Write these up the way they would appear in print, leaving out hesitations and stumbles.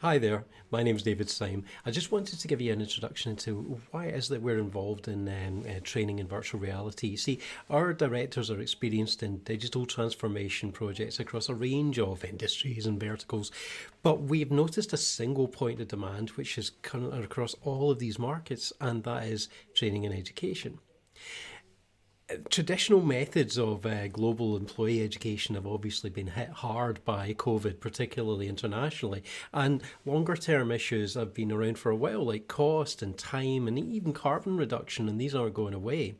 Hi there, my name's David Syme. I just wanted to give you an introduction into why it is that we're involved in training in virtual reality. You see, our directors are experienced in digital transformation projects across a range of industries and verticals, but we've noticed a single point of demand which is current across all of these markets, and that is training and education. Traditional methods of global employee education have obviously been hit hard by COVID, particularly internationally, and longer term issues have been around for a while, like cost and time and even carbon reduction, and these aren't going away.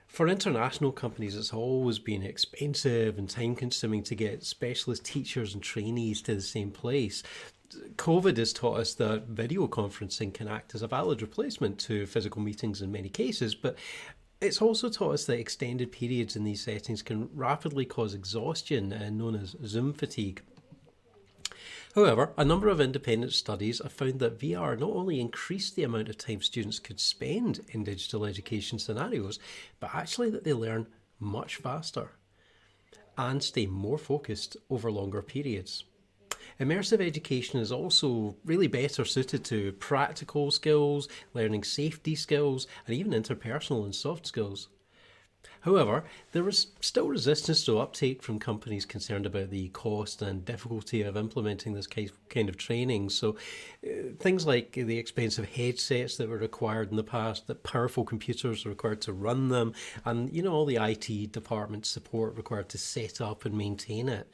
For international companies, it's always been expensive and time consuming to get specialist teachers and trainees to the same place. COVID has taught us that video conferencing can act as a valid replacement to physical meetings in many cases, but it's also taught us that extended periods in these settings can rapidly cause exhaustion, known as Zoom fatigue. However, a number of independent studies have found that VR not only increased the amount of time students could spend in digital education scenarios, but actually that they learn much faster and stay more focused over longer periods. Immersive education is also really better suited to practical skills, learning safety skills, and even interpersonal and soft skills. However, there is still resistance to uptake from companies concerned about the cost and difficulty of implementing this kind of training. So, things like the expensive headsets that were required in the past, that powerful computers are required to run them, and all the IT department support required to set up and maintain it.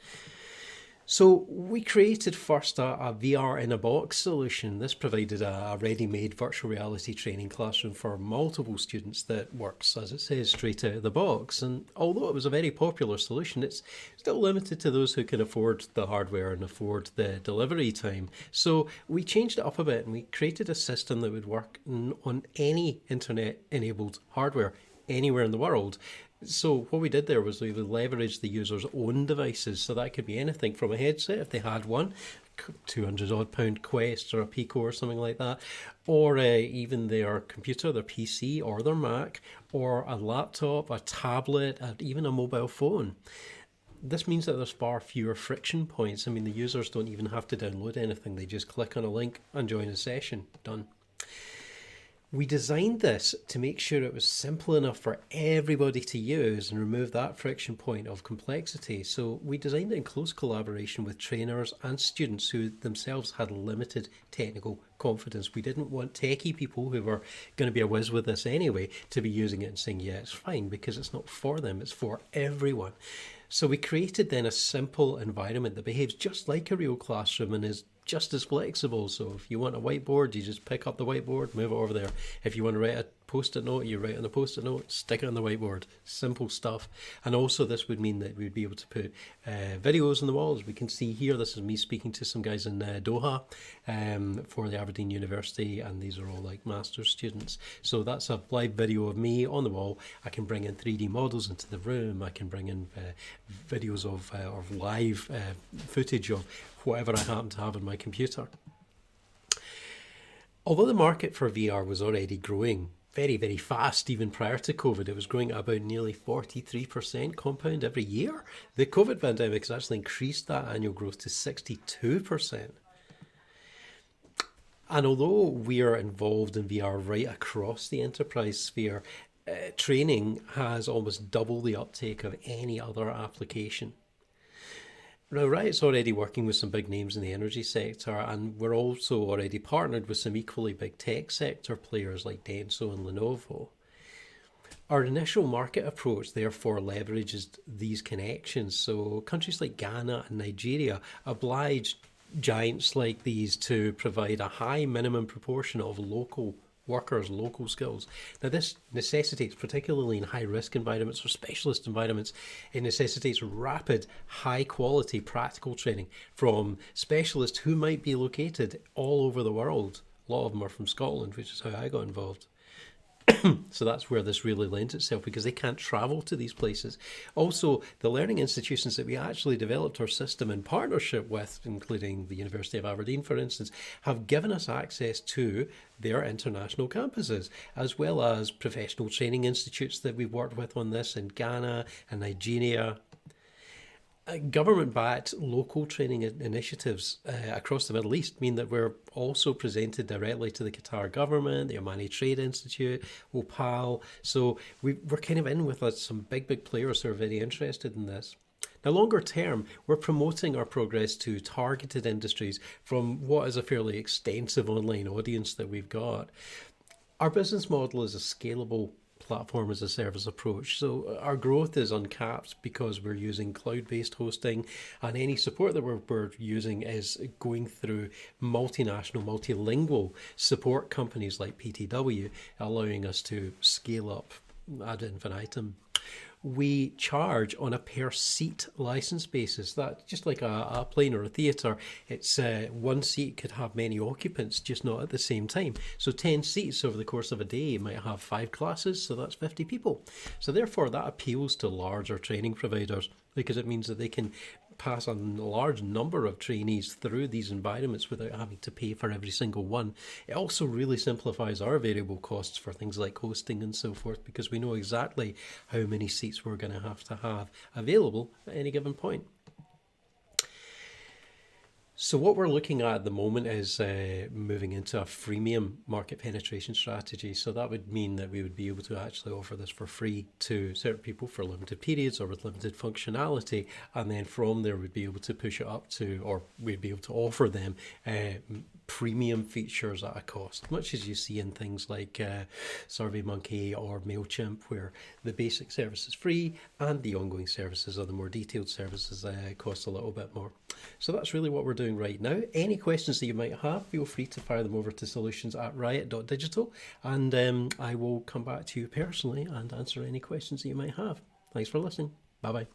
So we created first a VR in a box solution. This provided a ready-made virtual reality training classroom for multiple students that works, as it says, straight out of the box. And although it was a very popular solution, it's still limited to those who can afford the hardware and afford the delivery time. So we changed it up a bit and we created a system that would work on any internet-enabled hardware anywhere in the world. So what we did there was we would leverage the user's own devices. So that could be anything from a headset, if they had one, 200 odd pound Quest or a Pico or something like that, or even their computer, their PC or their Mac, or a laptop, a tablet, even a mobile phone. This means that there's far fewer friction points. I mean, the users don't even have to download anything. They just click on a link and join a session. Done. We designed this to make sure it was simple enough for everybody to use and remove that friction point of complexity. So we designed it in close collaboration with trainers and students who themselves had limited technical confidence. We didn't want techie people who were going to be a whiz with this anyway to be using it and saying, yeah, it's fine, because it's not for them, it's for everyone. So we created then a simple environment that behaves just like a real classroom and is just as flexible. So if you want a whiteboard, you just pick up the whiteboard, move it over there. If you want to write a post-it note, you write on the post-it note, stick it on the whiteboard. Simple stuff. And also this would mean that we'd be able to put videos on the walls. We can see here, this is me speaking to some guys in Doha for the Aberdeen University, and these are all like master's students. So that's a live video of me on the wall. I can bring in 3D models into the room. I can bring in videos of live footage of whatever I happen to have on my computer. Although the market for VR was already growing very, very fast, even prior to COVID, it was growing at about nearly 43% compound every year. The COVID pandemic has actually increased that annual growth to 62%. And although we are involved in VR right across the enterprise sphere, training has almost double the uptake of any other application. Now, Riot's already working with some big names in the energy sector, and we're also already partnered with some equally big tech sector players like Denso and Lenovo. Our initial market approach therefore leverages these connections. So countries like Ghana and Nigeria oblige giants like these to provide a high minimum proportion of local workers, local skills. Now, this necessitates, particularly in high risk environments or specialist environments, it necessitates rapid, high quality practical training from specialists who might be located all over the world. A lot of them are from Scotland, which is how I got involved. So that's where this really lends itself, because they can't travel to these places. Also, the learning institutions that we actually developed our system in partnership with, including the University of Aberdeen, for instance, have given us access to their international campuses, as well as professional training institutes that we've worked with on this in Ghana and Nigeria. Government-backed local training initiatives across the Middle East mean that we're also presented directly to the Qatar government, the Omani Trade Institute, OPAL. So we're kind of in with some big players who are very interested in this. Now, longer term, we're promoting our progress to targeted industries from what is a fairly extensive online audience that we've got. Our business model is a scalable platform as a service approach. So our growth is uncapped because we're using cloud-based hosting, and any support that we're using is going through multinational, multilingual support companies like PTW, allowing us to scale up ad infinitum. We charge on a per seat license basis. That just like a plane or a theatre, it's one seat could have many occupants, just not at the same time. So 10 seats over the course of a day might have 5 classes, so that's 50 people. So therefore that appeals to larger training providers because it means that they can pass on a large number of trainees through these environments without having to pay for every single one. It also really simplifies our variable costs for things like hosting and so forth, because we know exactly how many seats we're going to have available at any given point. So what we're looking at the moment is moving into a freemium market penetration strategy. So that would mean that we would be able to actually offer this for free to certain people for limited periods or with limited functionality. And then from there, we'd be able to push it up to, or we'd be able to offer them premium features at a cost, much as you see in things like SurveyMonkey or MailChimp, where the basic service is free and the ongoing services or the more detailed services cost a little bit more. So that's really what we're doing right now. Any questions that you might have, feel free to fire them over to solutions@riot.digital, and I will come back to you personally and answer any questions that you might have. Thanks for listening. Bye-bye.